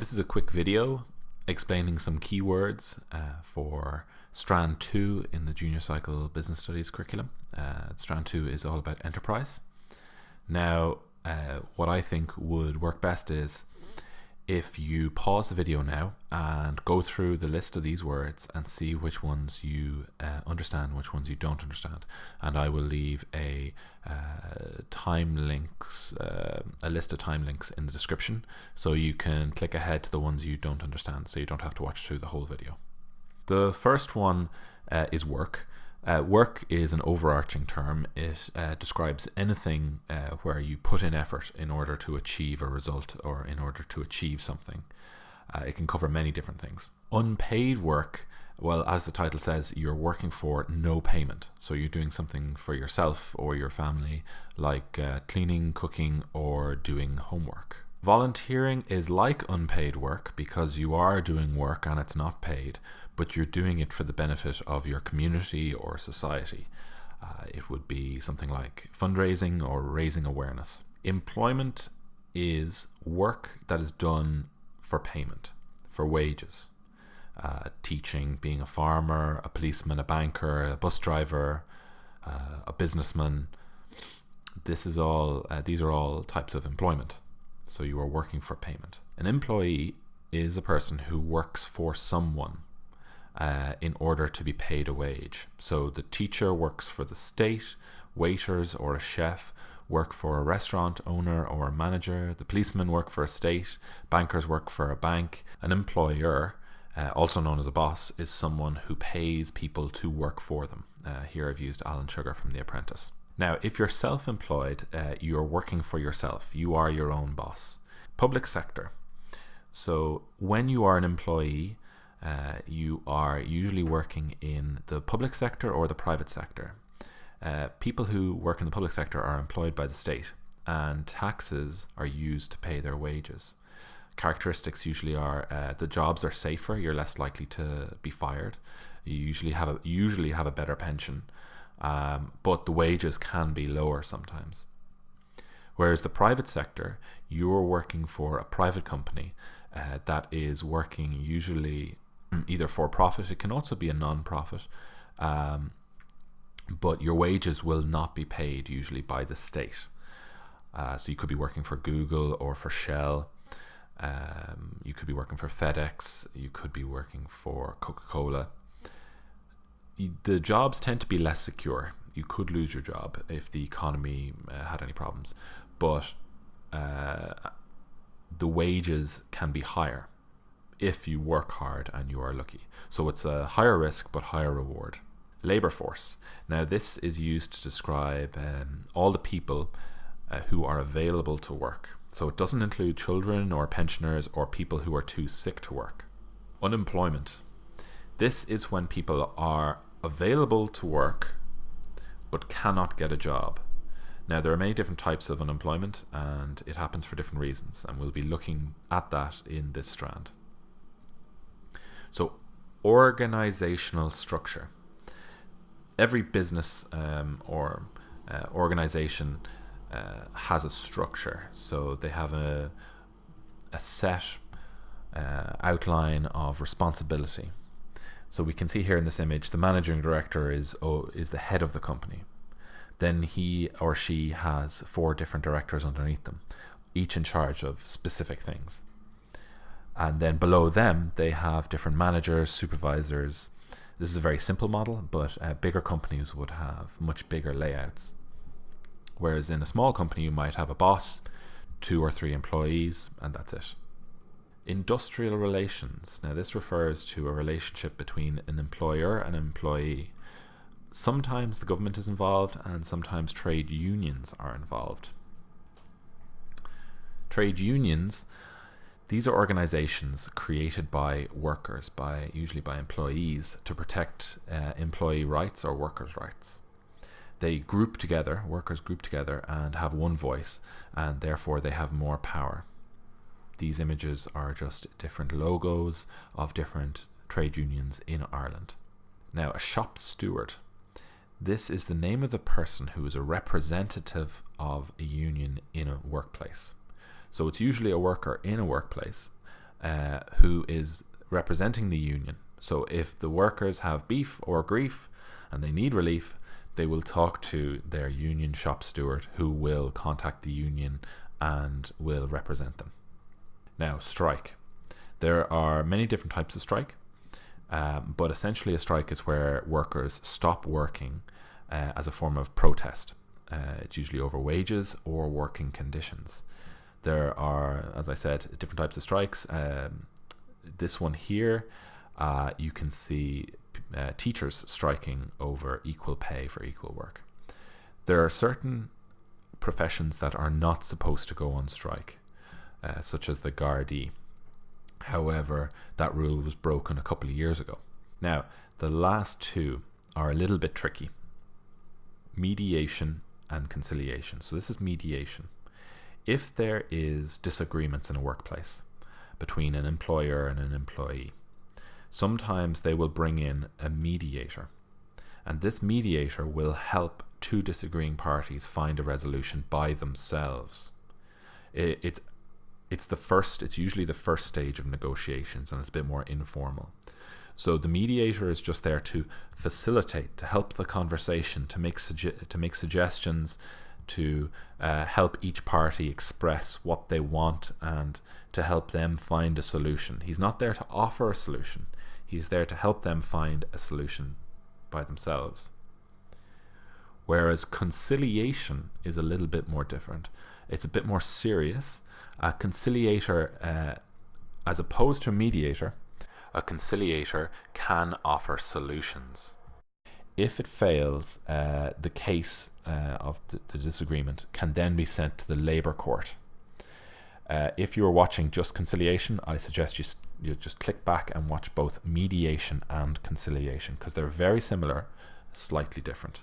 This is a quick video explaining some keywords for Strand 2 in the Junior Cycle Business Studies curriculum. Strand 2 is all about enterprise. Now, what I think would work best is if you pause the video now and go through the list of these words and see which ones you understand, which ones you don't understand. And I will leave a list of time links in the description, so you can click ahead to the ones you don't understand, so you don't have to watch through the whole video. The first one is work. Work is an overarching term. It describes anything where you put in effort in order to achieve a result or in order to achieve something. It can cover many different things. Unpaid work, well, as the title says, you're working for no payment. So you're doing something for yourself or your family, like cleaning, cooking, or doing homework. Volunteering is like unpaid work because you are doing work and it's not paid, but you're doing it for the benefit of your community or society. It would be something like fundraising or raising awareness. Employment is work that is done for payment, for wages. Teaching, being a farmer, a policeman, a banker, a bus driver, a businessman. These are all types of employment. So you are working for payment. An employee is a person who works for someone in order to be paid a wage. So the teacher works for the state, waiters or a chef work for a restaurant owner or a manager, the policemen work for a state, bankers work for a bank. An employer, also known as a boss, is someone who pays people to work for them. Here I've used Alan Sugar from The Apprentice. Now, if you're self-employed, you're working for yourself. You are your own boss. Public sector. So when you are an employee, you are usually working in the public sector or the private sector. People who work in the public sector are employed by the state, and taxes are used to pay their wages. Characteristics usually are the jobs are safer, you're less likely to be fired. You usually have a better pension, but the wages can be lower sometimes. Whereas the private sector, you're working for a private company that is working usually either for profit. It can also be a non-profit, but your wages will not be paid usually by the state. So you could be working for Google or for Shell. You could be working for FedEx. You could be working for Coca-Cola. The jobs tend to be less secure. You could lose your job if the economy had any problems, but the wages can be higher if you work hard and you are lucky. So it's a higher risk but higher reward. Labor force. Now this is used to describe all the people who are available to work. So it doesn't include children or pensioners or people who are too sick to work. Unemployment. This is when people are available to work but cannot get a job. Now there are many different types of unemployment and it happens for different reasons, and we'll be looking at that in this strand. So organisational structure. Every business or organisation has a structure. So they have a set outline of responsibility. So we can see here in this image, the managing director is the head of the company. Then he or she has 4 different directors underneath them, each in charge of specific things. And then below them, they have different managers, supervisors. This is a very simple model, but bigger companies would have much bigger layouts. Whereas in a small company, you might have a boss, 2 or 3 employees, and that's it. Industrial relations. Now this refers to a relationship between an employer and an employee. Sometimes the government is involved and sometimes trade unions are involved. Trade unions, these are organizations created by workers, usually by employees, to protect employee rights or workers' rights. They group together, workers group together and have one voice, and therefore they have more power. These images are just different logos of different trade unions in Ireland. Now, a shop steward. This is the name of the person who is a representative of a union in a workplace. So it's usually a worker in a workplace who is representing the union. So if the workers have beef or grief and they need relief, they will talk to their union shop steward, who will contact the union and will represent them. Now, strike. There are many different types of strike, but essentially a strike is where workers stop working as a form of protest. It's usually over wages or working conditions. There are, as I said, different types of strikes. This one here, you can see teachers striking over equal pay for equal work. There are certain professions that are not supposed to go on strike, such as the Gardaí. However, that rule was broken a couple of years ago. Now, the last two are a little bit tricky. Mediation and conciliation. So this is mediation. If there is disagreements in a workplace between an employer and an employee, sometimes they will bring in a mediator, and this mediator will help two disagreeing parties find a resolution by themselves. It's usually the first stage of negotiations, and it's a bit more informal. So the mediator is just there to facilitate, to help the conversation, to make suggestions, to help each party express what they want and to help them find a solution. He's not there to offer a solution. He's there to help them find a solution by themselves. Whereas conciliation is a little bit more different. It's a bit more serious. A conciliator, as opposed to a mediator, a conciliator can offer solutions. If it fails, the case of the disagreement can then be sent to the labour court. If you are watching just conciliation, I suggest you just click back and watch both mediation and conciliation, because they're very similar, slightly different.